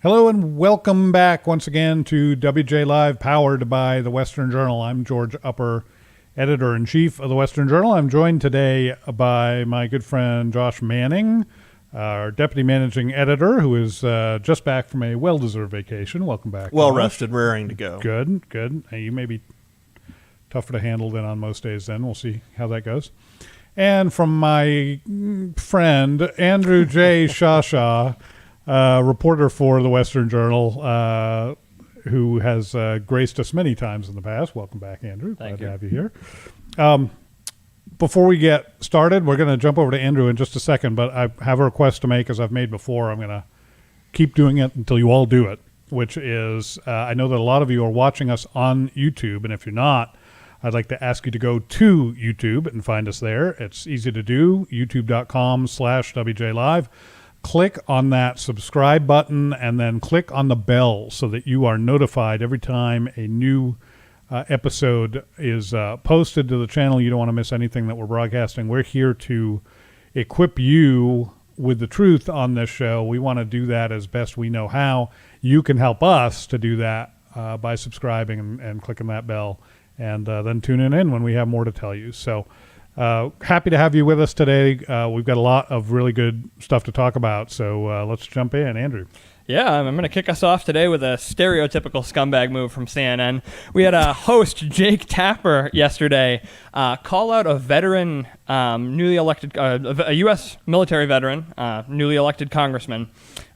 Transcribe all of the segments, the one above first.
Hello and welcome back once again to WJ Live, powered by the Western Journal. I'm George Upper, Editor-in-Chief of the Western Journal. I'm joined today by my good friend Josh Manning, our Deputy Managing Editor, who is just back from a well-deserved vacation. Welcome back. Well rested, raring to go. Good, good. Hey, you may be tougher to handle than on most days then. We'll see how that goes. And from my friend, Andrew J. Shasha, reporter for the Western Journal, who has graced us many times in the past. Welcome back, Andrew. Glad to have you here. Before we get started, we're going to jump over to Andrew in just a second, but I have a request to make, as I've made before. I'm going to keep doing it until you all do it, which is I know that a lot of you are watching us on YouTube, and if you're not, I'd like to ask you to go to YouTube and find us there. It's easy to do, youtube.com/WJLive. Click on that subscribe button and then click on the bell so that you are notified every time a new episode is posted to the channel. You don't want to miss anything that we're broadcasting. We're here to equip you with the truth on this show. We want to do that as best we know how. You can help us to do that by subscribing and clicking that bell, and then tuning in when we have more to tell you. So happy to have you with us today. We've got a lot of really good stuff to talk about, so let's jump in. Andrew. Yeah, I'm going to kick us off today with a stereotypical scumbag move from CNN. We had a host, Jake Tapper, yesterday call out a veteran, newly elected, a U.S. military veteran, newly elected congressman,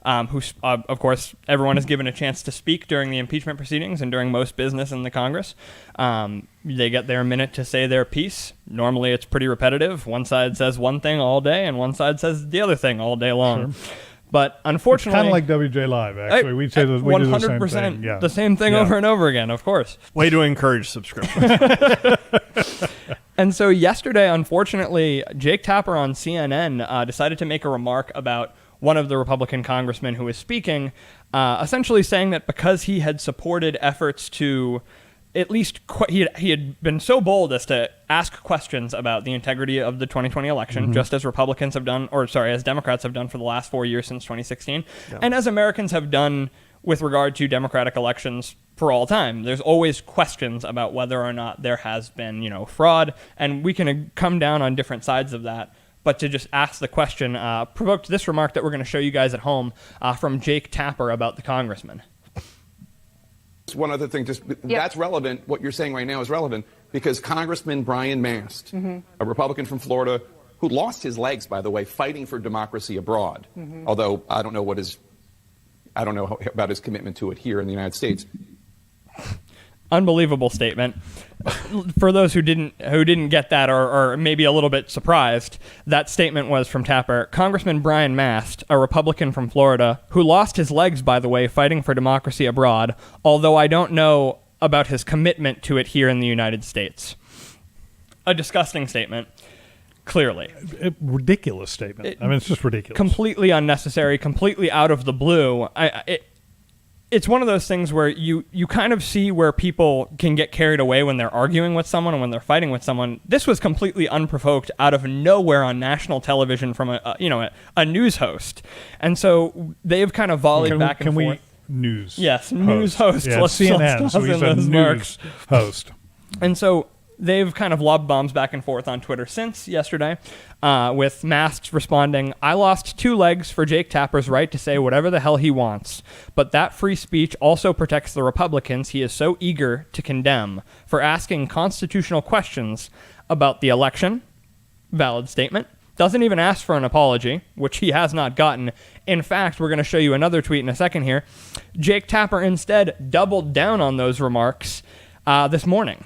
who, of course, everyone is given a chance to speak during the impeachment proceedings and during most business in the Congress. They get their minute to say their piece. Normally, it's pretty repetitive. One side says one thing all day, and one side says the other thing all day long. Sure. But unfortunately, it's kind of like WJ Live, actually. We say we do the same thing. Yeah. The same thing over and over again, of course. Way to encourage subscription. And so yesterday, unfortunately, Jake Tapper on CNN decided to make a remark about one of the Republican congressmen who was speaking, essentially saying that because he had supported efforts to at least he had been so bold as to ask questions about the integrity of the 2020 election, just as Republicans have done, as Democrats have done for the last 4 years since 2016, and as Americans have done with regard to democratic elections for all time. There's always questions about whether or not there has been, fraud, and we can come down on different sides of that. But to just ask the question provoked this remark that we're going to show you guys at home from Jake Tapper about the congressman. One other thing, that's relevant. What you're saying right now is relevant because Congressman Brian Mast, a Republican from Florida, who lost his legs, by the way, fighting for democracy abroad, although I don't know about his commitment to it here in the United States. Unbelievable statement. For those who didn't get that or maybe a little bit surprised, that statement was from Tapper. Congressman Brian Mast, a Republican from Florida, who lost his legs, by the way, fighting for democracy abroad, although I don't know about his commitment to it here in the United States. A disgusting statement, clearly. A ridiculous statement. It's just ridiculous. Completely unnecessary, completely out of the blue. It's one of those things where you kind of see where people can get carried away when they're arguing with someone and when they're fighting with someone. This was completely unprovoked, out of nowhere on national television from a news host. And so they've kind of volleyed back and forth. News? Yes, news host. Yeah, CNN, so he's a news host. And so they've kind of lobbed bombs back and forth on Twitter since yesterday, with Mast responding, I lost 2 legs for Jake Tapper's right to say whatever the hell he wants, but that free speech also protects the Republicans he is so eager to condemn for asking constitutional questions about the election. Valid statement. Doesn't even ask for an apology, which he has not gotten. In fact, we're going to show you another tweet in a second here. Jake Tapper instead doubled down on those remarks this morning.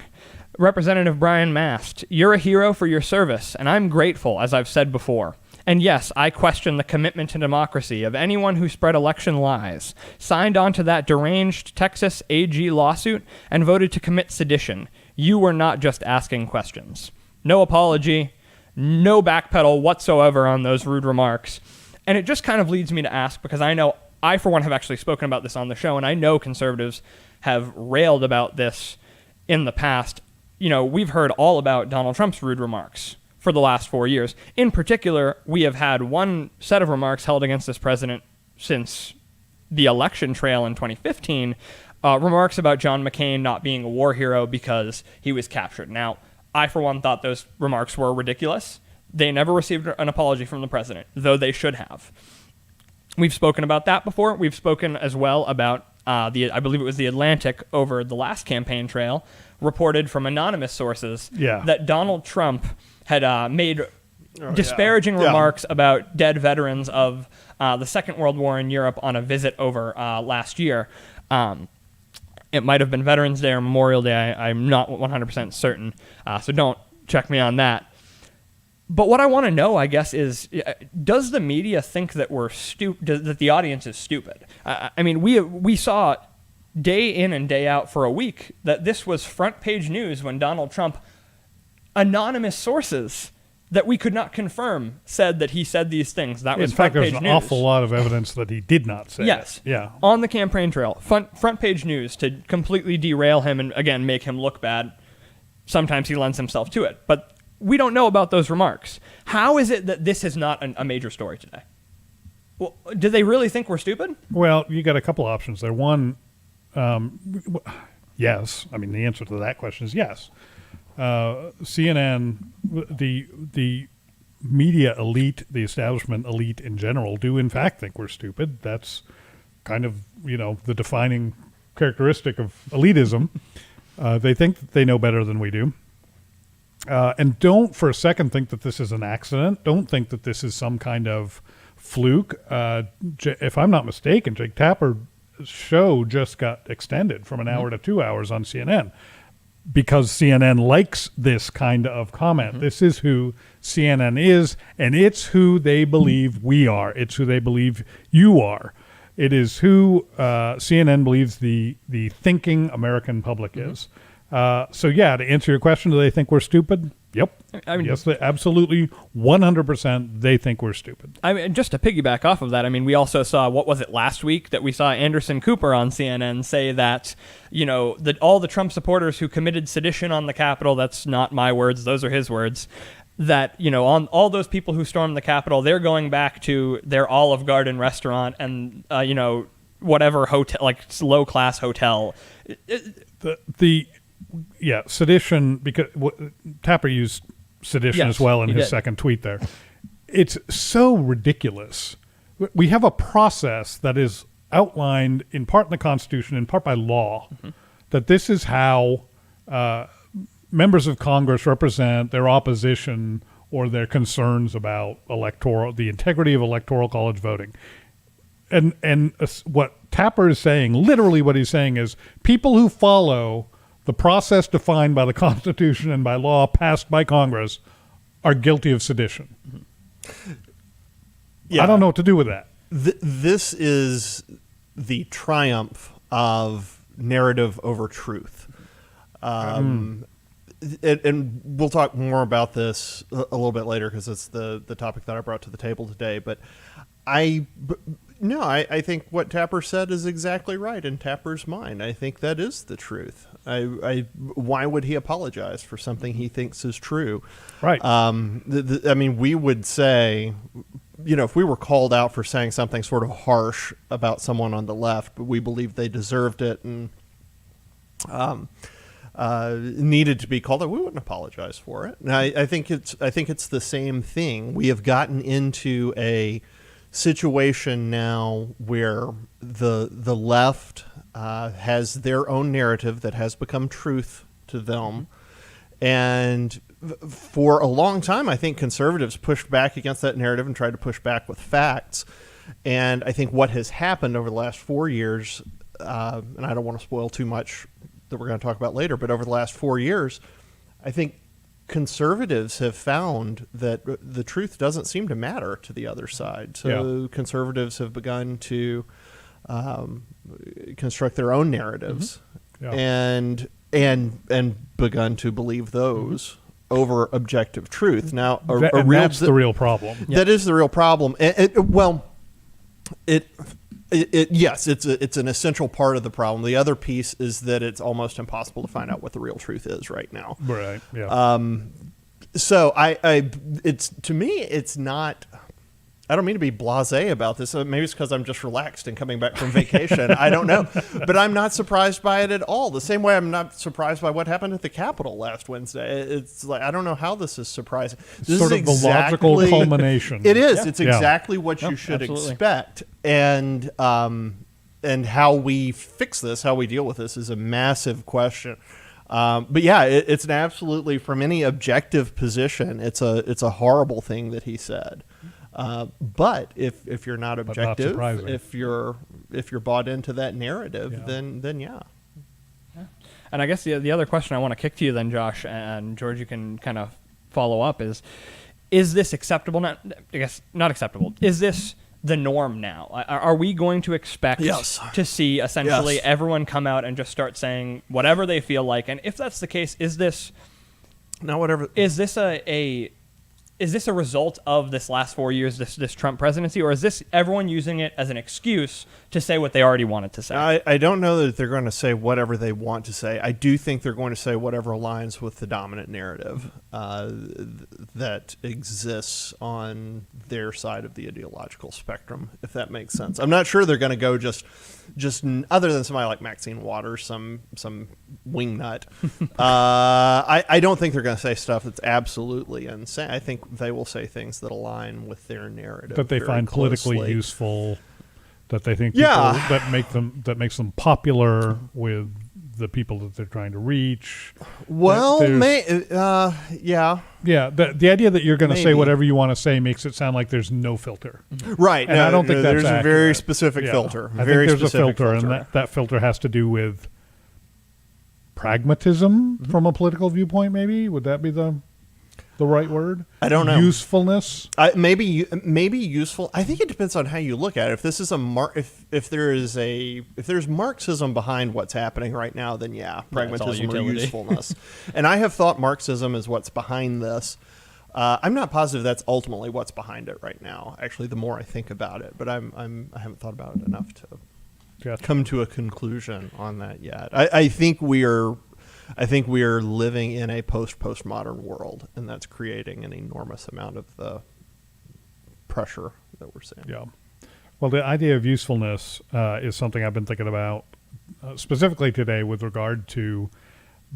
Representative Brian Mast, you're a hero for your service, and I'm grateful, as I've said before. And yes, I question the commitment to democracy of anyone who spread election lies, signed on to that deranged Texas AG lawsuit, and voted to commit sedition. You were not just asking questions. No apology, no backpedal whatsoever on those rude remarks. And it just kind of leads me to ask, because I, for one, have actually spoken about this on the show, and I know conservatives have railed about this in the past. We've heard all about Donald Trump's rude remarks for the last 4 years. In particular, we have had one set of remarks held against this president since the election trail in 2015, remarks about John McCain not being a war hero because he was captured. Now, I, for one, thought those remarks were ridiculous. They never received an apology from the president, though they should have. We've spoken about that before. We've spoken as well about I believe it was The Atlantic over the last campaign trail, reported from anonymous sources that Donald Trump had made disparaging remarks about dead veterans of the Second World War in Europe on a visit over last year. It might have been Veterans Day or Memorial Day. I'm not 100% certain, so don't check me on that. But what I want to know, I guess, is does the media think that we're that the audience is stupid? I mean, we saw day in and day out for a week that this was front page news when Donald Trump, anonymous sources that we could not confirm, said that he said these things. That was front page news. In fact, there's an awful lot of evidence that he did not say Yes. it. Yeah. On the campaign trail, front page news to completely derail him and, again, make him look bad. Sometimes he lends himself to it. But we don't know about those remarks. How is it that this is not a major story today? Well, do they really think we're stupid? Well, you got a couple options there. One, yes. I mean, the answer to that question is yes. CNN, the media elite, the establishment elite in general, do in fact think we're stupid. That's kind of, the defining characteristic of elitism. They think that they know better than we do. And don't for a second think that this is an accident. Don't think that this is some kind of fluke. If I'm not mistaken, Jake Tapper's show just got extended from an hour to 2 hours on CNN because CNN likes this kind of comment. This is who CNN is, and it's who they believe we are. It's who they believe you are. It is who CNN believes the thinking American public is. So, to answer your question, do they think we're stupid? Yep. I mean, yes, they absolutely, 100%, they think we're stupid. I mean, just to piggyback off of that, I mean, we also saw, what was it, last week, that we saw Anderson Cooper on CNN say that, that all the Trump supporters who committed sedition on the Capitol, that's not my words, those are his words, that, on all those people who stormed the Capitol, they're going back to their Olive Garden restaurant and, whatever hotel, like low-class hotel. Sedition, because Tapper used sedition as well in his second tweet there. It's so ridiculous. We have a process that is outlined in part in the Constitution, in part by law, that this is how members of Congress represent their opposition or their concerns about the integrity of electoral college voting. And what Tapper is saying, literally what he's saying is people who follow the process defined by the Constitution and by law passed by Congress are guilty of sedition. I don't know what to do with that. This is the triumph of narrative over truth. And we'll talk more about this a little bit later because it's the topic that I brought to the table today. But I think what Tapper said is exactly right in Tapper's mind. I think that is the truth. Why would he apologize for something he thinks is true? Right. I mean, we would say, if we were called out for saying something sort of harsh about someone on the left, but we believed they deserved it and needed to be called out, we wouldn't apologize for it. And I think it's the same thing. We have gotten into a situation now where the left has their own narrative that has become truth to them. And for a long time, I think conservatives pushed back against that narrative and tried to push back with facts. And I think what has happened over the last 4 years, and I don't want to spoil too much that we're going to talk about later, but over the last 4 years, I think conservatives have found that the truth doesn't seem to matter to the other side. So conservatives have begun to construct their own narratives and begun to believe those over objective truth. Now, that's the real problem. That is the real problem. Yes, it's an essential part of the problem. The other piece is that it's almost impossible to find out what the real truth is right now. Right. Yeah. So it's to me, it's not. I don't mean to be blasé about this. Maybe it's because I'm just relaxed and coming back from vacation. I don't know. But I'm not surprised by it at all. The same way I'm not surprised by what happened at the Capitol last Wednesday. It's like, I don't know how this is surprising. This sort is of the logical culmination. It is. Yeah. It's exactly what you should expect. And how we fix this, how we deal with this is a massive question. But yeah, it's an absolutely, from any objective position, it's a horrible thing that he said. But if you're not objective, if you're bought into that narrative, then yeah. And I guess the other question I want to kick to you then, Josh, and George, you can kind of follow up is this acceptable? Not acceptable. Is this the norm now? Are we going to expect to see essentially everyone come out and just start saying whatever they feel like? And if that's the case, is this a result of this last 4 years, this Trump presidency, or is this everyone using it as an excuse to say what they already wanted to say? I don't know that they're going to say whatever they want to say. I do think they're going to say whatever aligns with the dominant narrative that exists on their side of the ideological spectrum, if that makes sense. I'm not sure they're going to go just other than somebody like Maxine Waters, some wingnut. I don't think they're going to say stuff that's absolutely insane. I think they will say things that align with their narrative that they find closely. politically useful, that they think that makes them popular with the people that they're trying to reach. Well, The idea that you're going to say whatever you want to say makes it sound like there's no filter. Right. And I don't think that's there's accurate. a very specific filter. I think there's a filter, and that filter has to do with pragmatism from a political viewpoint, maybe? Would that be the right word? I don't know. Usefulness? Maybe useful. I think it depends on how you look at it. If this is if there's Marxism behind what's happening right now, then pragmatism or usefulness. And I have thought Marxism is what's behind this. I'm not positive that's ultimately what's behind it right now. Actually, the more I think about it, but I haven't thought about it enough to come to a conclusion on that yet. I think we are living in a postmodern world, and that's creating an enormous amount of the pressure that we're seeing. Yeah. Well, the idea of usefulness is something I've been thinking about specifically today with regard to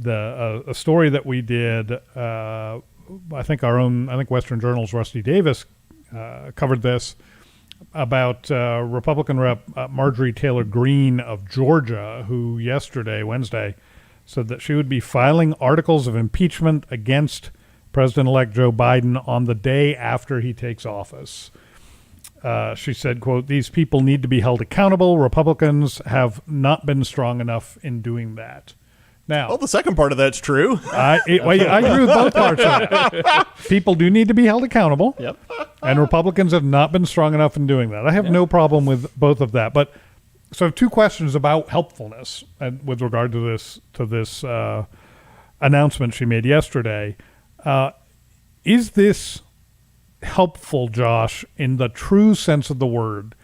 a story that we did. I think Western Journal's Rusty Davis covered this about Republican Rep. Marjorie Taylor Greene of Georgia, who Wednesday, said that she would be filing articles of impeachment against President-elect Joe Biden on the day after he takes office. She said, quote, "These people need to be held accountable. Republicans have not been strong enough in doing that." Now, well, the second part of that's true. I agree with both parts of it. People do need to be held accountable. Yep. And Republicans have not been strong enough in doing that. I have no problem with both of that. But so I have two questions about helpfulness and with regard to this announcement she made yesterday. Is this helpful, Josh, in the true sense of the word,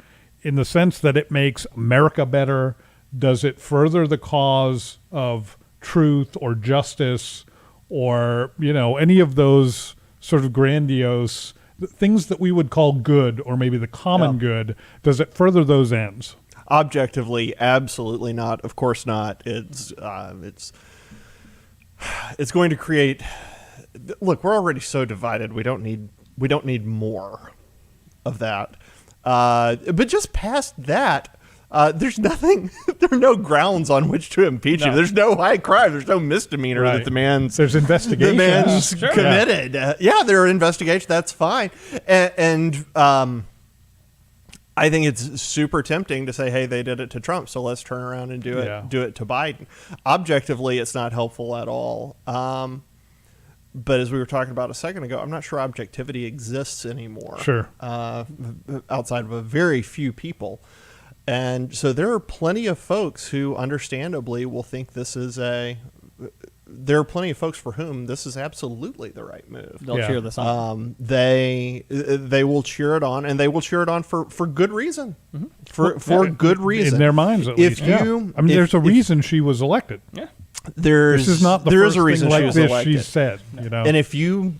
in the sense that it makes America better? Does it further the cause of truth or justice or, any of those sort of grandiose things that we would call good or maybe the common good? Does it further those ends? Objectively, absolutely not. Of course not. It's going to create. Look, we're already so divided. We don't need more of that. But just past that, there's nothing. There are no grounds on which to impeach him. There's no high crime. There's no misdemeanor that the man's. There's investigation. The man's committed. There are investigations. That's fine. And I think it's super tempting to say, hey, they did it to Trump, so let's turn around and do it to Biden. Objectively, it's not helpful at all. But as we were talking about a second ago, I'm not sure objectivity exists anymore. Sure. Outside of a very few people. And so there are plenty of folks who understandably will think this is there are plenty of folks for whom this is absolutely the right move. They'll cheer this on. They will cheer it on, and they will cheer it on for good reason. Mm-hmm. For good reason. In their minds, at least. There's a reason she was elected. Yeah. This is not the first a reason thing she like was this elected. she said. And if you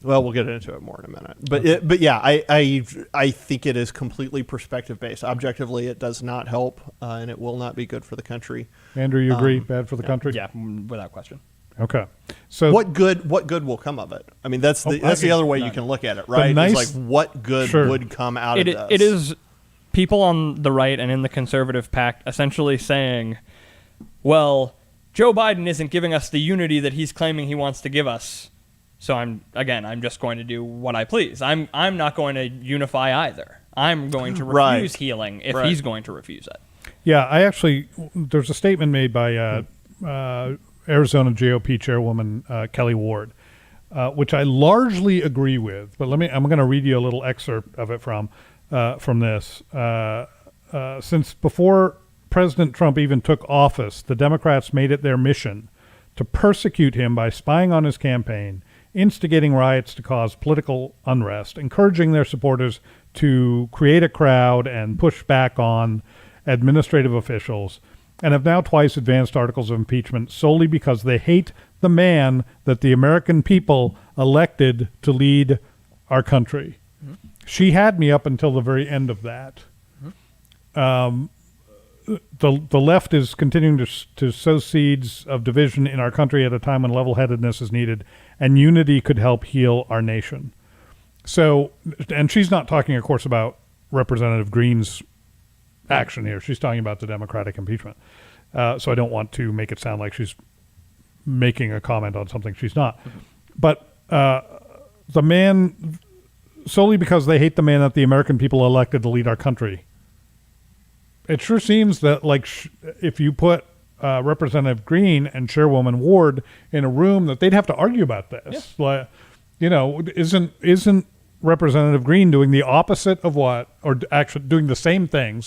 Well, we'll get into it more in a minute. But yeah, I think it is completely perspective based. Objectively, it does not help, and it will not be good for the country. Andrew, you agree? Bad for the country? Yeah, without question. Okay. So What good will come of it? I mean, that's the other way you can look at it, right? nice- it's like what good would come out of this? It is people on the right and in the conservative pact essentially saying, well, Joe Biden isn't giving us the unity that he's claiming he wants to give us. So I'm just going to do what I please. I'm not going to unify either. I'm going to refuse healing if he's going to refuse it. yeah, there's a statement made by Arizona GOP chairwoman Kelly Ward, which I largely agree with. But I'm going to read you a little excerpt of it from this. Since before President Trump even took office, the Democrats made it their mission to persecute him by spying on his campaign, instigating riots to cause political unrest, encouraging their supporters to create a crowd and push back on administrative officials, and have now twice advanced articles of impeachment solely because they hate the man that the American people elected to lead our country. Mm-hmm. She had me up until the very end of that. Mm-hmm. The left is continuing to sow seeds of division in our country at a time when level-headedness is needed, and unity could help heal our nation. So, and she's not talking, of course, about Representative Greene's action here. She's talking about the Democratic impeachment. So I don't want to make it sound like she's making a comment on something she's not. But the man, solely because they hate the man that the American people elected to lead our country. It sure seems that, like, if you put Representative Greene and Chairwoman Ward in a room, that they'd have to argue about this. Yeah. Like, isn't Representative Greene doing the opposite of what, or actually doing the same thing,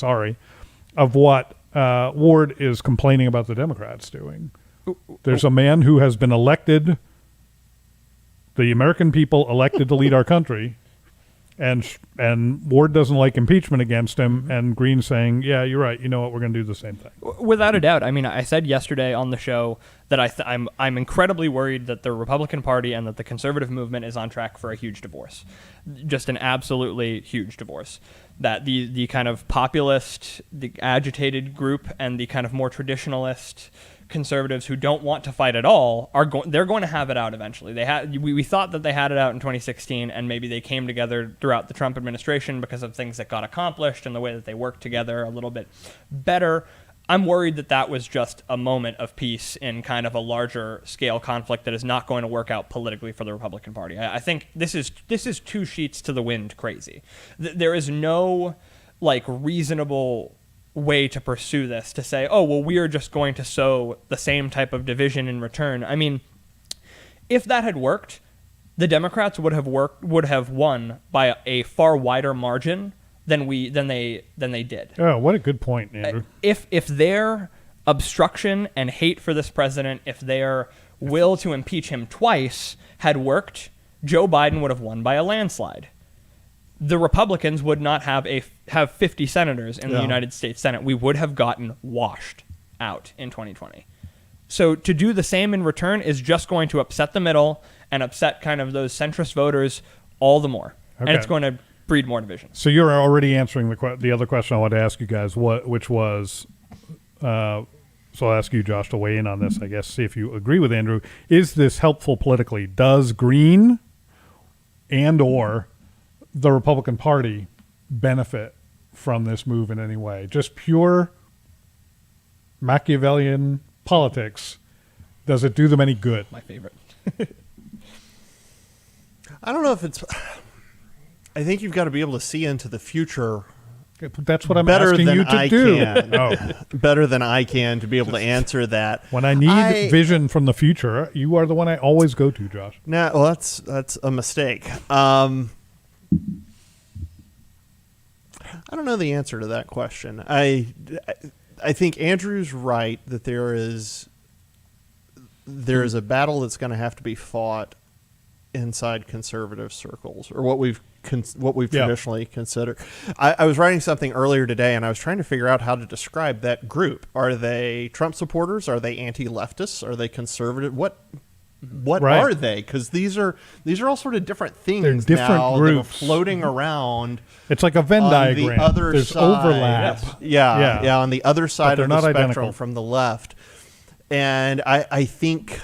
of what Ward is complaining about the Democrats doing? There's a man who has been elected, the American people elected to lead our country, and Ward doesn't like impeachment against him, and Greene's saying, yeah, you're right, you know what, we're going to do the same thing. Without a doubt. I mean, I said yesterday on the show that I'm incredibly worried that the Republican Party and that the conservative movement is on track for a huge divorce. Just an absolutely huge divorce. That the kind of populist, the agitated group, and the kind of more traditionalist conservatives who don't want to fight at all they're going to have it out eventually. We thought that they had it out in 2016, and maybe they came together throughout the Trump administration because of things that got accomplished and the way that they worked together a little bit better. I'm worried that was just a moment of peace in kind of a larger scale conflict that is not going to work out politically for the Republican Party. I think this is two sheets to the wind crazy. There is no reasonable way to pursue this, to say, oh, well, we are just going to sow the same type of division in return. I mean, if that had worked, the Democrats would have won by a far wider margin than they did. Oh, what a good point, Andrew. If their obstruction and hate for this president, if their will to impeach him twice had worked, Joe Biden would have won by a landslide. The Republicans would not have 50 senators in the United States Senate. We would have gotten washed out in 2020. So to do the same in return is just going to upset the middle and upset kind of those centrist voters all the more. Okay. And it's going to breed more division. So you're already answering the other question I wanted to ask you guys, which was, so I'll ask you, Josh, to weigh in on this, I guess, see if you agree with Andrew. Is this helpful politically? Does Greene and or the Republican Party benefit from this move in any way? Just pure Machiavellian politics. Does it do them any good? My favorite. I don't know if it's... I think you've got to be able to see into the future. That's what I'm asking you to do. Better than I can to be able to answer that. When I need vision from the future, you are the one I always go to, Josh. Nah, well, that's a mistake. I don't know the answer to that question. I think Andrew's right that there is a battle that's going to have to be fought inside conservative circles, or what we've traditionally considered. I was writing something earlier today, and I was trying to figure out how to describe that group. Are they Trump supporters? Are they anti-leftists? Are they conservative? what Right. are they? Because these are all sort of different things. They're different now groups. that are floating around. It's like a Venn On diagram. the other There's side, overlap. Yeah, on the other side they're of the not spectrum identical. from the left. And I think,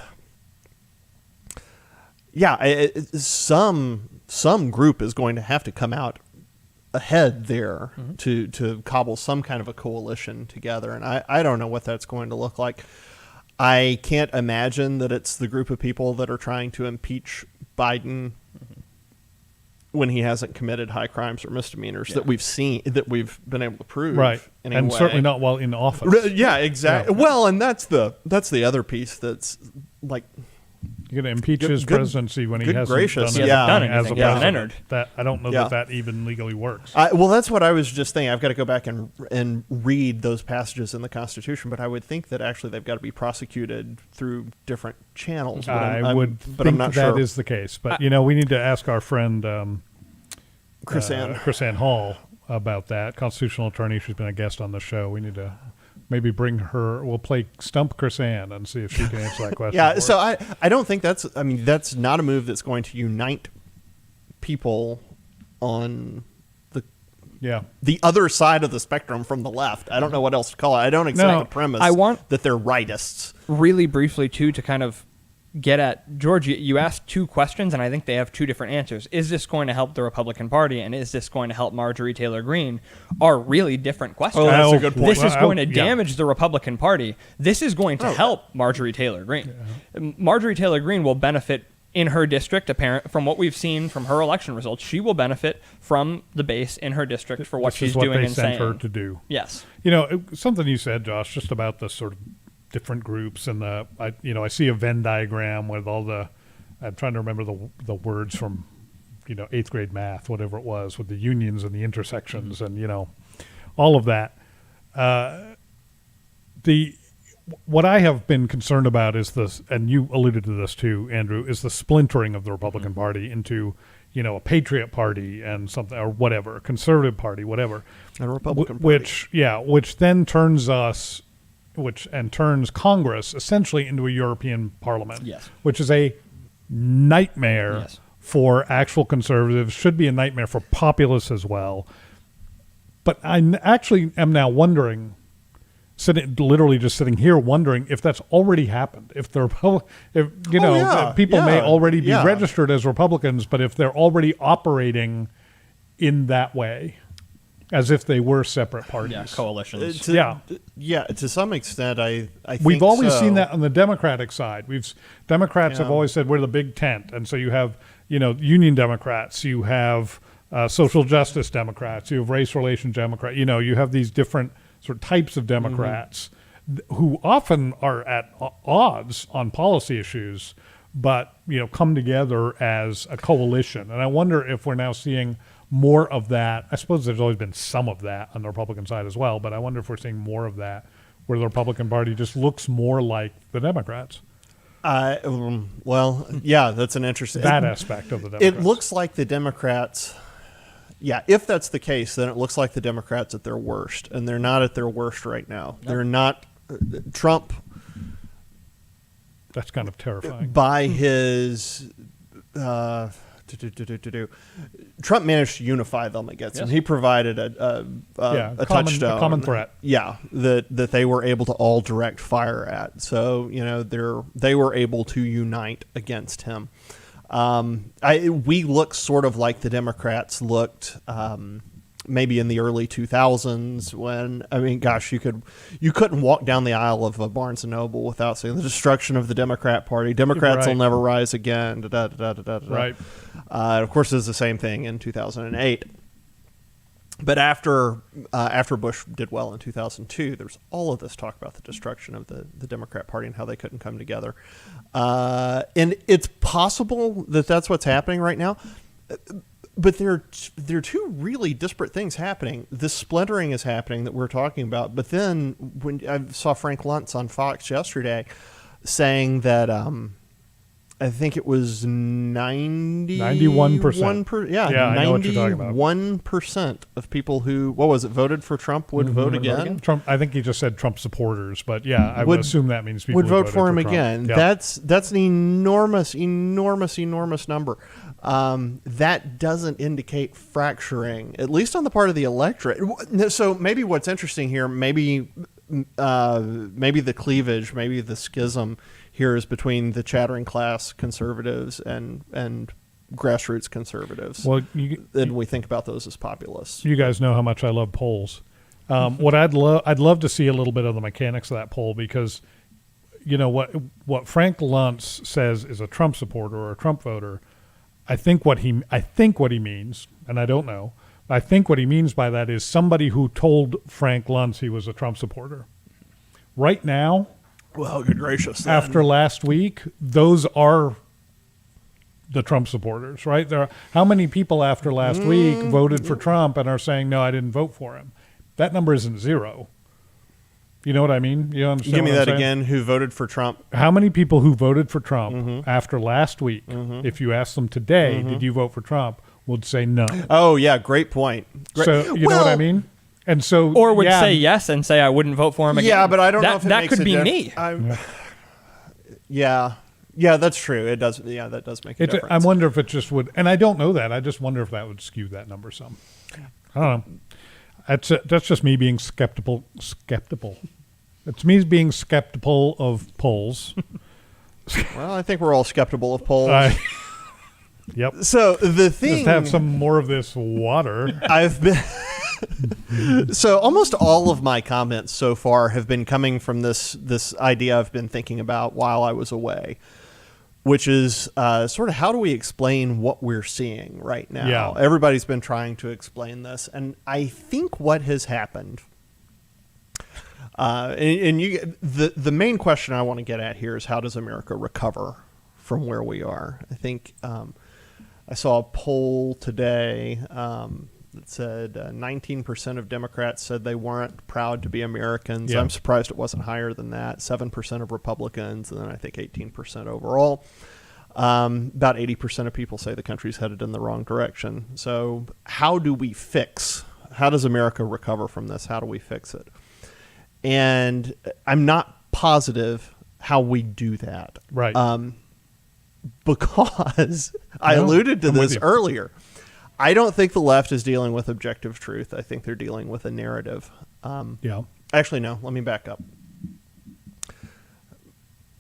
some group is going to have to come out ahead there to cobble some kind of a coalition together. And I don't know what that's going to look like. I can't imagine that it's the group of people that are trying to impeach Biden when he hasn't committed high crimes or misdemeanors that we've been able to prove. Right. Anyway. And certainly not while in office. Yeah, exactly. Yeah. Well, and that's the other piece that's like, You're going to impeach Good- his good- presidency when he good hasn't gracious. done He hasn't done anything as a anything. He hasn't president. entered. That I don't know Yeah. that even legally works. well, that's what I was just thinking. I've got to go back and read those passages in the Constitution, but I would think that actually they've got to be prosecuted through different channels. But I would but think I'm not that sure. is the case. But, we need to ask our friend Chris Ann. Chris Ann Hall about that. Constitutional attorney. She's been a guest on the show. We need to maybe bring her. We'll play Stump Chris Ann and see if she can answer that question. Yeah, for so us. I don't think that's not a move that's going to unite people on the other side of the spectrum from the left. I don't know what else to call it. I don't accept No, the premise I want- that they're rightists. Really briefly, too, to kind of get at, George, you asked two questions, and I think they have two different answers. Is this going to help the Republican Party, and is this going to help Marjorie Taylor Greene? Are really different questions. Oh, that's a good point. This is Well, going to yeah. damage the Republican Party. This is going to help Marjorie Taylor Greene. Marjorie Taylor Greene will benefit in her district, apparent from what we've seen from her election results. She will benefit from the base in her district for what This she's is what doing they and sent saying. her to do. Yes. Something you said, Josh, just about the sort of different groups and I see a Venn diagram with all the. I'm trying to remember the words from, 8th grade math, whatever it was, with the unions and the intersections and all of that. What I have been concerned about is this, and you alluded to this too, Andrew, is the splintering of the Republican Party into a Patriot Party and something or whatever, a Conservative Party, whatever, A Republican Party. which then turns turns Congress essentially into a European Parliament, Yes. which is a nightmare Yes. for actual conservatives, should be a nightmare for populists as well. But I actually am now wondering, literally just sitting here wondering if that's already happened. If people may already be registered as Republicans, but if they're already operating in that way, as if they were separate parties. Yeah, coalitions. To some extent, I think We've always so. seen that on the Democratic side. Democrats have always said we're the big tent, and so you have Union Democrats, you have social justice Democrats, you have race relations Democrats. You have these different sort of types of Democrats who often are at odds on policy issues, but come together as a coalition. And I wonder if we're now seeing more of that. I suppose there's always been some of that on the Republican side as well, but I wonder if we're seeing more of that where the Republican Party just looks more like the Democrats. That's an interesting That aspect of the Democrats. It looks like the Democrats. Yeah, if that's the case, then it looks like the Democrats at their worst, and they're not at their worst right now. Nope. They're not. Trump. That's kind of terrifying. By his. Trump managed to unify them against him. He provided a touchstone, a common threat. Yeah, that they were able to all direct fire at. So they were able to unite against him. We look sort of like the Democrats looked maybe in the early 2000s when you couldn't walk down the aisle of a Barnes and Noble without saying the destruction of the Democrat Party. Democrats will never rise again. Right. Of course, it's the same thing in 2008. But after Bush did well in 2002, there's all of this talk about the destruction of the Democrat Party and how they couldn't come together. And it's possible that that's what's happening right now. But there are two really disparate things happening. This splintering is happening that we're talking about. But then when I saw Frank Luntz on Fox yesterday saying that I think it was 91%. Yeah, I know what you're talking about. 91% of people who, voted for Trump would vote again. Trump. I think he just said Trump supporters, but yeah, I would assume that means people would vote voted for him Trump. again. Yeah. That's an enormous number. That doesn't indicate fracturing, at least on the part of the electorate. So maybe what's interesting here, maybe the cleavage, maybe the schism here is between the chattering class conservatives and grassroots conservatives. Well, and we think about those as populists. You guys know how much I love polls. What I'd love to see a little bit of the mechanics of that poll, because you know what Frank Luntz says is a Trump supporter or a Trump voter. I think what he means, and I don't know, I think what he means by that is somebody who told Frank Luntz he was a Trump supporter. Right now, well, good gracious. Then. After last week, those are the Trump supporters, right? How many people after last week voted for Trump and are saying, no, I didn't vote for him? That number isn't zero. You know what I mean? You understand? Give me what I'm that saying? again. Who voted for Trump? How many people who voted for Trump after last week, if you ask them today, did you vote for Trump, would say no. Oh, yeah. Great point. So you know what I mean? And so, or would say yes and say I wouldn't vote for him again. Yeah, but I don't know if that could be me. Yeah, that's true. It does. Yeah, that does make a difference. I wonder if it just would, and I don't know that. I just wonder if that would skew that number some. I don't know. That's just me being skeptical. It's me being skeptical of polls. Well, I think we're all skeptical of polls. Yep. So the thing, just have some more of this water. I've been. So almost all of my comments so far have been coming from this idea I've been thinking about while I was away, which is sort of how do we explain what we're seeing right now? Yeah. Everybody's been trying to explain this, and I think what has happened, the main question I want to get at here is how does America recover from where we are? I think I saw a poll today that said 19% of Democrats said they weren't proud to be Americans. Yeah. I'm surprised it wasn't higher than that. 7% of Republicans, and then I think 18% overall. About 80% of people say the country's headed in the wrong direction. So how does America recover from this? How do we fix it? And I'm not positive how we do that. Right. Because I alluded to this earlier. I don't think the left is dealing with objective truth. I think they're dealing with a narrative. Actually, no. Let me back up.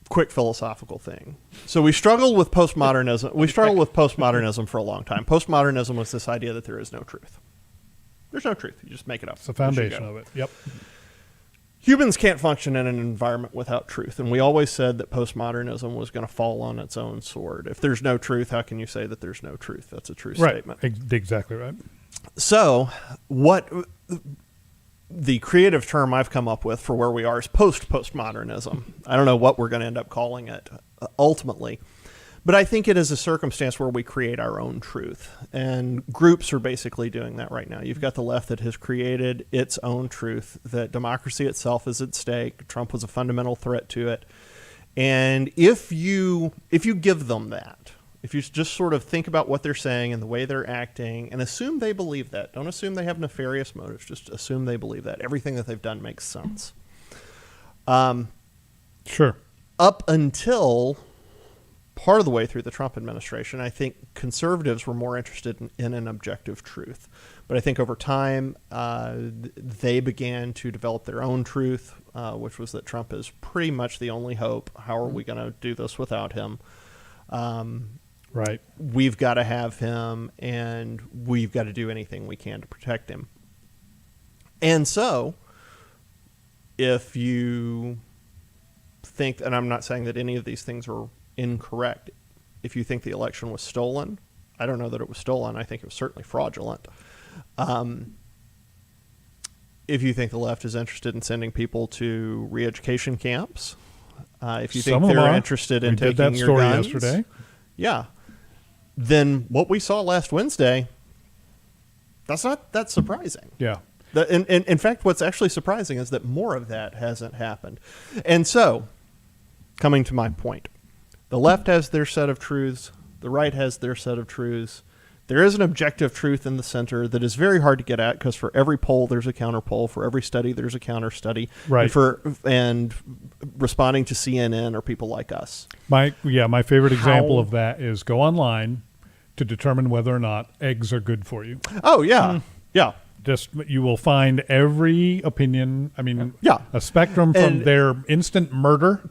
Quick philosophical thing. So we struggled with postmodernism. We struggled with postmodernism for a long time. Postmodernism was this idea that there is no truth. There's no truth. You just make it up. It's the foundation of it. Yep. Humans can't function in an environment without truth, and we always said that postmodernism was going to fall on its own sword. If there's no truth, how can you say that there's no truth? That's a true statement. Exactly right. So what the creative term I've come up with for where we are is postmodernism. I don't know what we're going to end up calling it ultimately. But I think it is a circumstance where we create our own truth, and groups are basically doing that right now. You've got the left that has created its own truth, that democracy itself is at stake. Trump was a fundamental threat to it. And if you give them that, if you just sort of think about what they're saying and the way they're acting and assume they believe that, don't assume they have nefarious motives, just assume they believe that. Everything that they've done makes sense. Sure. Up until part of the way through the Trump administration, I think conservatives were more interested in an objective truth. But I think over time, they began to develop their own truth, which was that Trump is pretty much the only hope. How are we going to do this without him? Right. We've got to have him, and we've got to do anything we can to protect him. And so, if you think, and I'm not saying that any of these things are incorrect. If you think the election was stolen, I don't know that it was stolen. I think it was certainly fraudulent. If you think the left is interested in sending people to re-education camps, if you think they're interested in taking your guns, yesterday. Yeah, then what we saw last Wednesday, that's not that surprising. Yeah. In fact, what's actually surprising is that more of that hasn't happened. And so, coming to my point, The left has their set of truths. The right has their set of truths. There is an objective truth in the center that is very hard to get at because for every poll there's a counter poll, for every study there's a counter study, right? And responding to CNN or people like us. My favorite example of that is go online to determine whether or not eggs are good for you. Oh yeah, yeah. Just you will find every opinion. I mean, yeah, a spectrum from their instant murder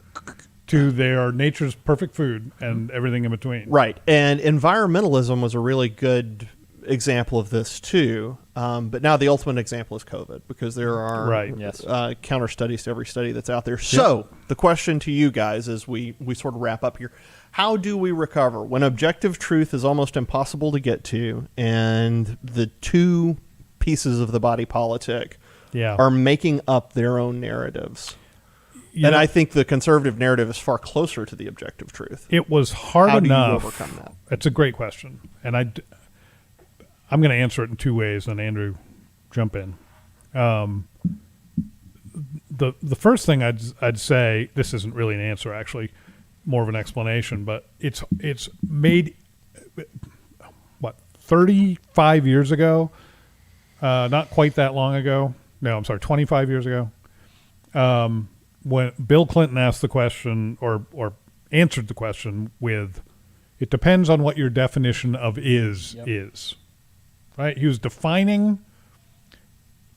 to their nature's perfect food and everything in between. Right. And environmentalism was a really good example of this too. But now the ultimate example is COVID because there are counter studies to every study that's out there. So the question to you guys as we sort of wrap up here, how do we recover when objective truth is almost impossible to get to and the two pieces of the body politic are making up their own narratives? And I think the conservative narrative is far closer to the objective truth. It was hard enough. How do you overcome that? It's a great question. And I'm going to answer it in two ways, and Andrew, jump in. The first thing I'd say, this isn't really an answer, actually, more of an explanation, but it's made, 35 years ago? Not quite that long ago. No, I'm sorry, 25 years ago. When Bill Clinton asked the question or answered the question with, it depends on what your definition of is, right? He was defining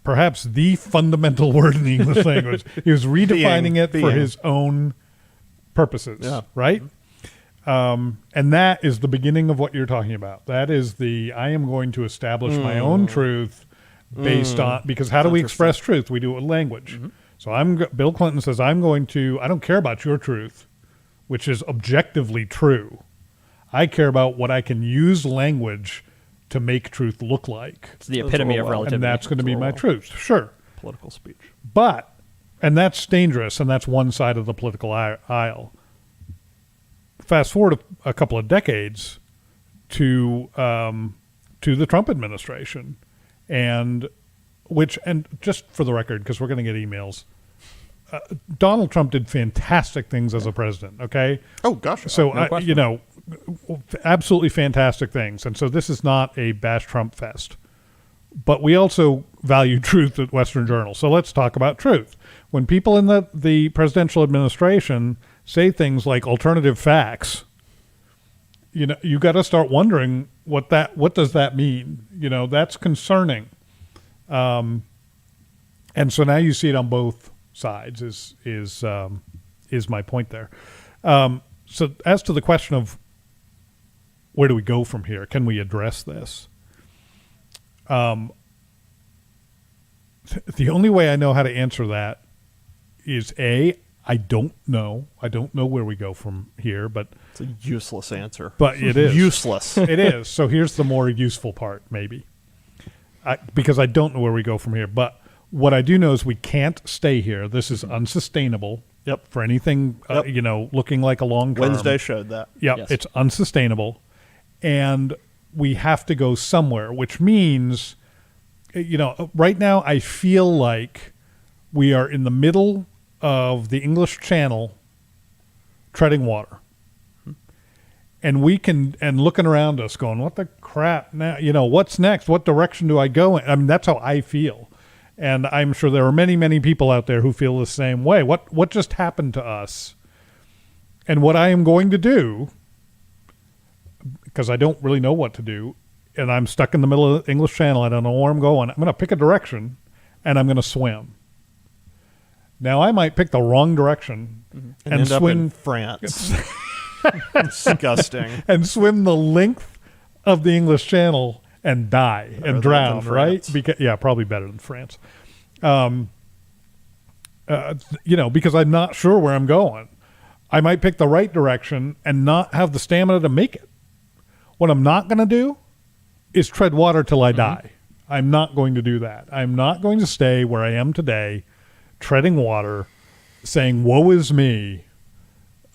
perhaps the fundamental word in the English language. He was redefining it for his own purposes, right? And that is the beginning of what you're talking about. That is I am going to establish my own truth based on, because how do we express truth? We do it with language. Mm-hmm. So Bill Clinton says, I don't care about your truth, which is objectively true. I care about what I can use language to make truth look like. It's the epitome of relativity. And that's going to be my truth. Sure. Political speech. And that's dangerous, and that's one side of the political aisle. Fast forward a couple of decades to the Trump administration, and just for the record, because we're going to get emails, Donald Trump did fantastic things as a president. Okay. Oh gosh. So absolutely fantastic things, and so this is not a bash Trump fest, but we also value truth at Western Journal. So let's talk about truth. When people in the presidential administration say things like alternative facts, you got to start wondering what does that mean? That's concerning. And so now you see it on both sides is my point there. So as to the question of where do we go from here? Can we address this? The only way I know how to answer that is I don't know. I don't know where we go from here, but it's a useless answer. But it is useless. It is. So here's the more useful part, maybe, because I don't know where we go from here. But what I do know is we can't stay here. This is unsustainable. Yep. For anything, looking like a long term. Wednesday showed that. Yep. Yes. It's unsustainable, and we have to go somewhere. Which means, right now I feel like we are in the middle of the English Channel treading water. And and looking around us going, what the crap now? What's next? What direction do I go in? I mean, that's how I feel. And I'm sure there are many, many people out there who feel the same way. What just happened to us? And what I am going to do, because I don't really know what to do, and I'm stuck in the middle of the English Channel, I don't know where I'm going, I'm going to pick a direction, and I'm going to swim. Now, I might pick the wrong direction and end swim up in France. Disgusting. And swim the length of the English Channel and die and drown, right? Probably better than France. Because I'm not sure where I'm going. I might pick the right direction and not have the stamina to make it. What I'm not going to do is tread water till I die. I'm not going to do that. I'm not going to stay where I am today, treading water, saying, woe is me,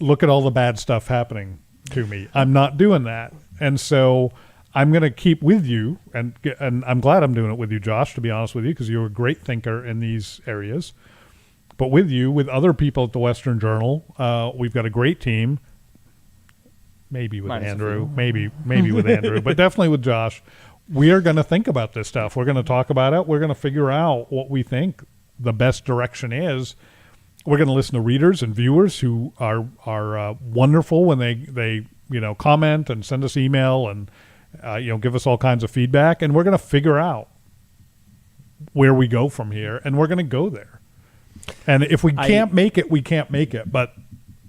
look at all the bad stuff happening to me. I'm not doing that. And so I'm going to keep with you, and I'm glad I'm doing it with you, Josh, to be honest with you, because you're a great thinker in these areas. But with you, with other people at the Western Journal, we've got a great team. maybe with Minus a Andrew, few. maybe with Andrew, but definitely with Josh, we are going to think about this stuff. We're going to talk about it. We're going to figure out what we think the best direction is. We're going to listen to readers and viewers who are wonderful when they comment and send us email and give us all kinds of feedback, and we're going to figure out where we go from here, and we're going to go there. And if we can't make it, we can't make it. But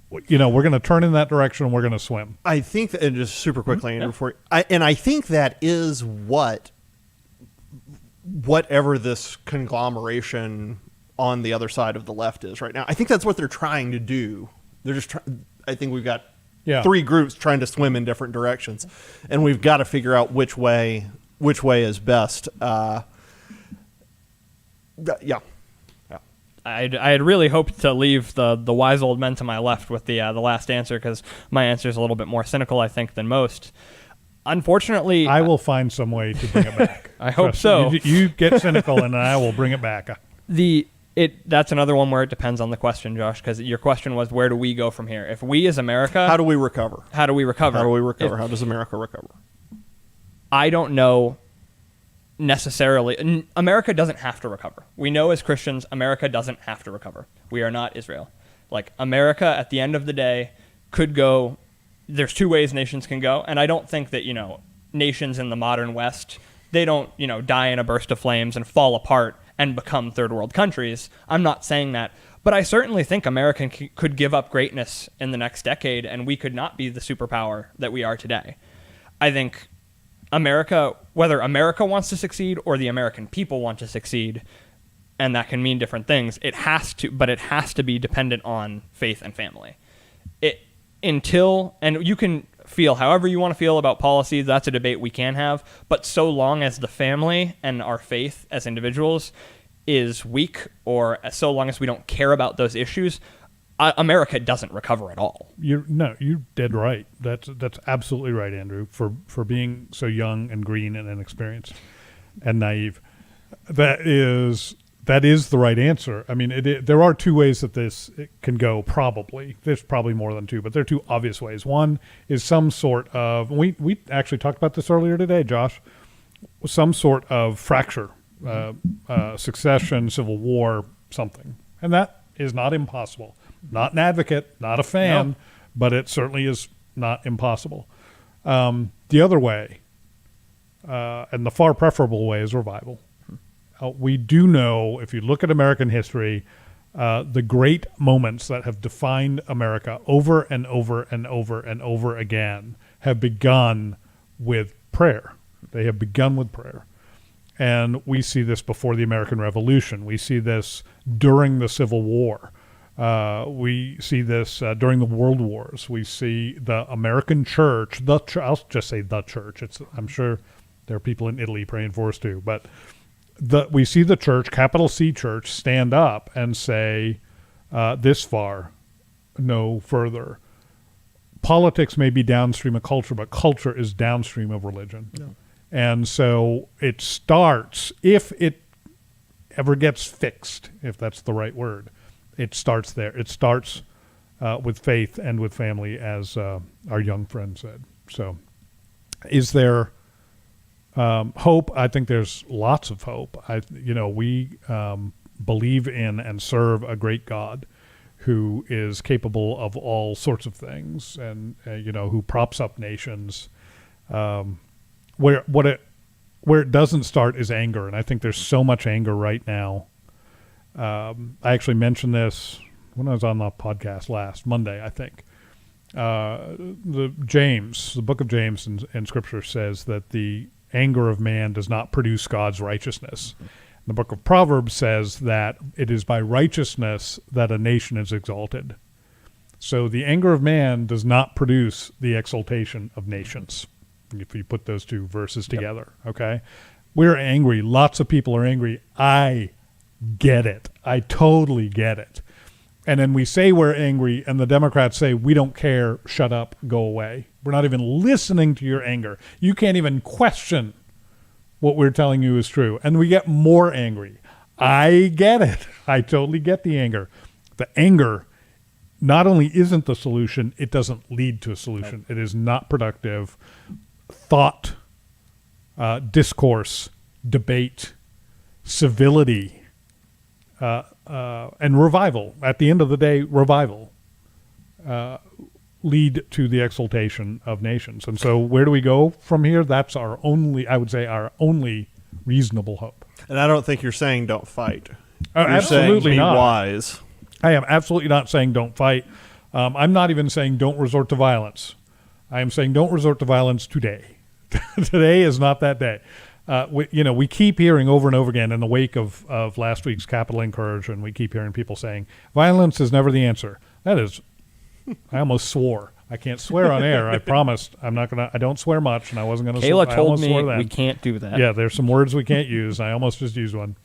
we're going to turn in that direction and we're going to swim. I think that, and just super quickly, Andrew, I think that is whatever this conglomeration on the other side of the left is right now. I think that's what they're trying to do. They're just I think we've got three groups trying to swim in different directions, and we've got to figure out which way is best. Yeah. I had really hoped to leave the wise old men to my left with the last answer, because my answer is a little bit more cynical, I think, than most. Unfortunately, I will find some way to bring it back. I hope so. You get cynical, and I will bring it back. That's another one where it depends on the question, Josh, because your question was, where do we go from here? If we as America... How do we recover? How do we recover? How does America recover? I don't know necessarily. America doesn't have to recover. We know as Christians, America doesn't have to recover. We are not Israel. Like, America, at the end of the day, could go... There's two ways nations can go, and I don't think that, nations in the modern West, they don't, die in a burst of flames and fall apart and become third world countries. I'm not saying that. But I certainly think America could give up greatness in the next decade, and we could not be the superpower that we are today. I think America, whether America wants to succeed or the American people want to succeed, and that can mean different things, it has to be dependent on faith and family. And you can feel however you want to feel about policy, that's a debate we can have, but so long as the family and our faith as individuals is weak, or so long as we don't care about those issues, America doesn't recover at all. You're dead right. That's absolutely right, Andrew, for being so young and green and inexperienced and naive. That is the right answer. I mean, there are two ways that this can go, probably. There's probably more than two, but there are two obvious ways. One is some sort of, we actually talked about this earlier today, Josh, some sort of fracture, succession, civil war, something. And that is not impossible. Not an advocate, not a fan, but it certainly is not impossible. The other way, and the far preferable way, is revival. We do know, if you look at American history, the great moments that have defined America over and over and over and over again have begun with prayer. They have begun with prayer. And we see this before the American Revolution. We see this during the Civil War. We see this during the World Wars. We see the American church, I'll just say the church. I'm sure there are people in Italy praying for us too, but we see the church, capital C church, stand up and say, this far, no further. Politics may be downstream of culture, but culture is downstream of religion. No. And so it starts, if it ever gets fixed, if that's the right word, it starts there. It starts with faith and with family, as our young friend said. So is there hope? I think there's lots of hope. We believe in and serve a great God who is capable of all sorts of things, and who props up nations. Where it doesn't start is anger, and I think there's so much anger right now. I actually mentioned this when I was on the podcast last Monday, I think. The book of James in Scripture says that the anger of man does not produce God's righteousness. The book of Proverbs says that it is by righteousness that a nation is exalted. So the anger of man does not produce the exaltation of nations, if you put those two verses together, okay? We're angry. Lots of people are angry. I get it. I totally get it. And then we say we're angry, and the Democrats say, we don't care, shut up, go away. We're not even listening to your anger. You can't even question what we're telling you is true. And we get more angry. I get it. I totally get the anger. The anger not only isn't the solution, it doesn't lead to a solution. It is not productive. Thought, discourse, debate, civility, and revival. At the end of the day, revival lead to the exaltation of nations. And so where do we go from here? That's our only, I would say, our only reasonable hope. And I don't think you're saying don't fight. You're Absolutely saying be not. wise. I am absolutely not saying don't fight. I'm not even saying don't resort to violence. I am saying don't resort to violence today. Today is not that day. We keep hearing over and over again in the wake of last week's Capitol incursion, we keep hearing people saying violence is never the answer. That is, I almost swore. I can't swear on air. I promised I'm not gonna. I don't swear much, and I wasn't gonna. Kayla I told almost me swore then. we can't do that. Yeah, there's some words we can't use. I almost just used one.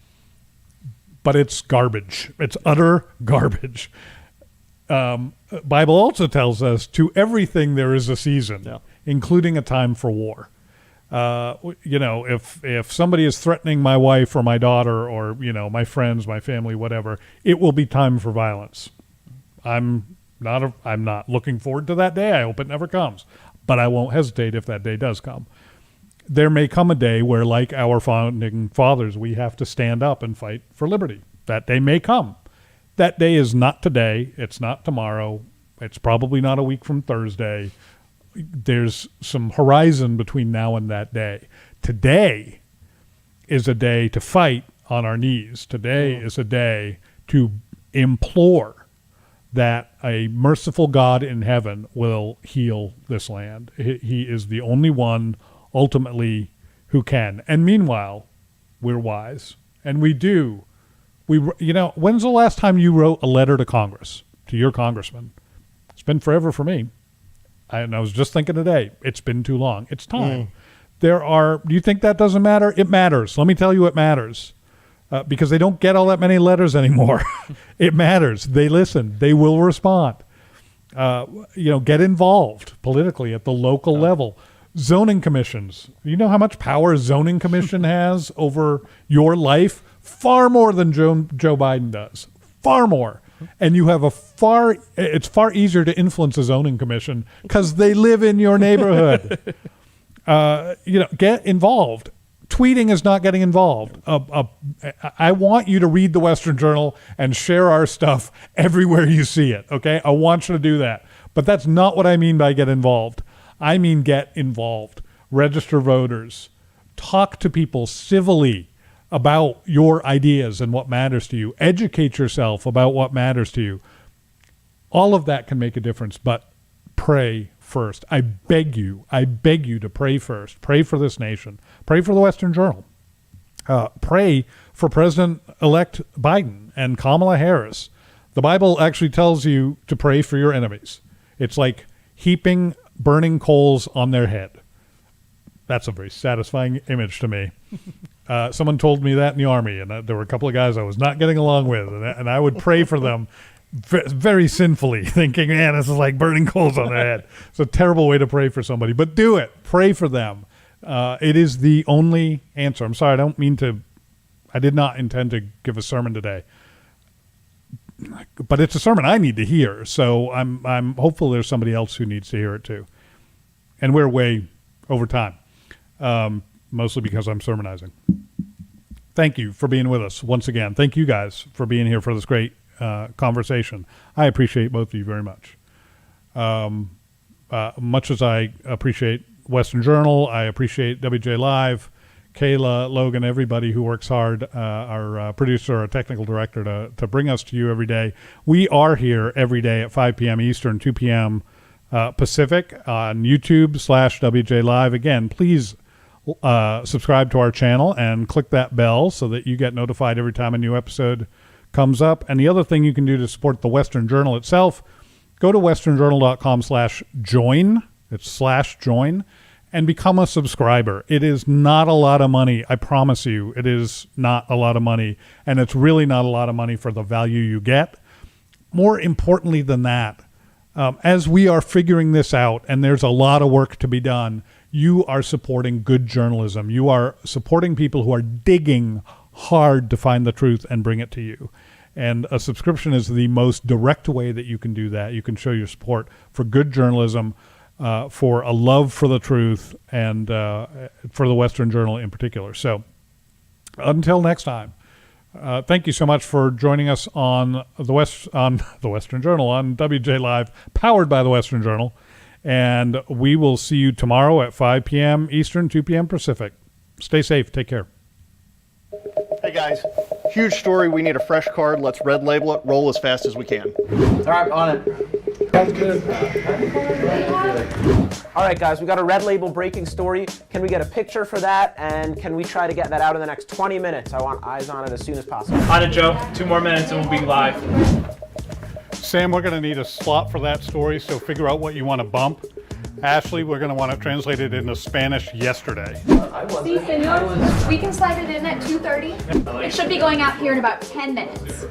But it's garbage. It's utter garbage. Bible also tells us to everything there is a season, including a time for war. If somebody is threatening my wife or my daughter or, my friends, my family, whatever, it will be time for violence. I'm not looking forward to that day. I hope it never comes, but I won't hesitate if that day does come. There may come a day where, like our founding fathers, we have to stand up and fight for liberty. That day may come. That day is not today. It's not tomorrow. It's probably not a week from Thursday. There's some horizon between now and that day. Today is a day to fight on our knees. Today is a day to implore that a merciful God in heaven will heal this land. He is the only one ultimately who can. And meanwhile, we're wise. And we do. When's the last time you wrote a letter to Congress, to your congressman? It's been forever for me. And I was just thinking today, it's been too long. It's time. Do you think that doesn't matter? It matters. Let me tell you it matters. Because they don't get all that many letters anymore. It matters. They listen. They will respond. Get involved politically at the local level. Zoning commissions. You know how much power a zoning commission has over your life? Far more than Joe Biden does. Far more. And you have it's far easier to influence a zoning commission because they live in your neighborhood. Get involved. Tweeting is not getting involved. I want you to read the Western Journal and share our stuff everywhere you see it, okay? I want you to do that. But that's not what I mean by get involved. I mean get involved. Register voters. Talk to people civilly about your ideas and what matters to you. Educate yourself about what matters to you. All of that can make a difference, but pray first. I beg you to pray first. Pray for this nation. Pray for the Western Journal. Pray for President-elect Biden and Kamala Harris. The Bible actually tells you to pray for your enemies. It's like heaping burning coals on their head. That's a very satisfying image to me. Someone told me that in the Army, and there were a couple of guys I was not getting along with, and I would pray for them very sinfully, thinking, man, this is like burning coals on their head. It's a terrible way to pray for somebody, but do it. Pray for them. It is the only answer. I'm sorry, I did not intend to give a sermon today, but it's a sermon I need to hear, so I'm hopeful there's somebody else who needs to hear it too. And we're way over time. Mostly because I'm sermonizing. Thank you for being with us once again. Thank you guys for being here for this great conversation. I appreciate both of you very much. Much as I appreciate Western Journal, I appreciate WJ Live, Kayla, Logan, everybody who works hard, our producer, our technical director to bring us to you every day. We are here every day at 5 p.m. Eastern, 2 p.m. Pacific on YouTube/WJ Live. Again, please subscribe to our channel and click that bell so that you get notified every time a new episode comes up. And the other thing you can do to support the Western Journal itself, go to westernjournal.com/join. It's /join and become a subscriber. It is not a lot of money. I promise you, it is not a lot of money. And it's really not a lot of money for the value you get. More importantly than that, as we are figuring this out, and there's a lot of work to be done, you are supporting good journalism. You are supporting people who are digging hard to find the truth and bring it to you. And a subscription is the most direct way that you can do that. You can show your support for good journalism, for a love for the truth, and for the Western Journal in particular. So until next time, thank you so much for joining us on the Western Journal, on WJ Live, powered by the Western Journal. And we will see you tomorrow at 5 p.m. Eastern, 2 p.m. Pacific. Stay safe. Take care. Hey guys, huge story. We need a fresh card. Let's red label it. Roll as fast as we can. All right, on it. Sounds good. All right, guys, we got a red label breaking story. Can we get a picture for that? And can we try to get that out in the next 20 minutes? I want eyes on it as soon as possible. On it, Joe. 2 more minutes and we'll be live. Sam, we're going to need a slot for that story, so figure out what you want to bump. Ashley, we're going to want to translate it into Spanish yesterday. Sí, señor. We can slide it in at 2:30. It should be going out here in about 10 minutes.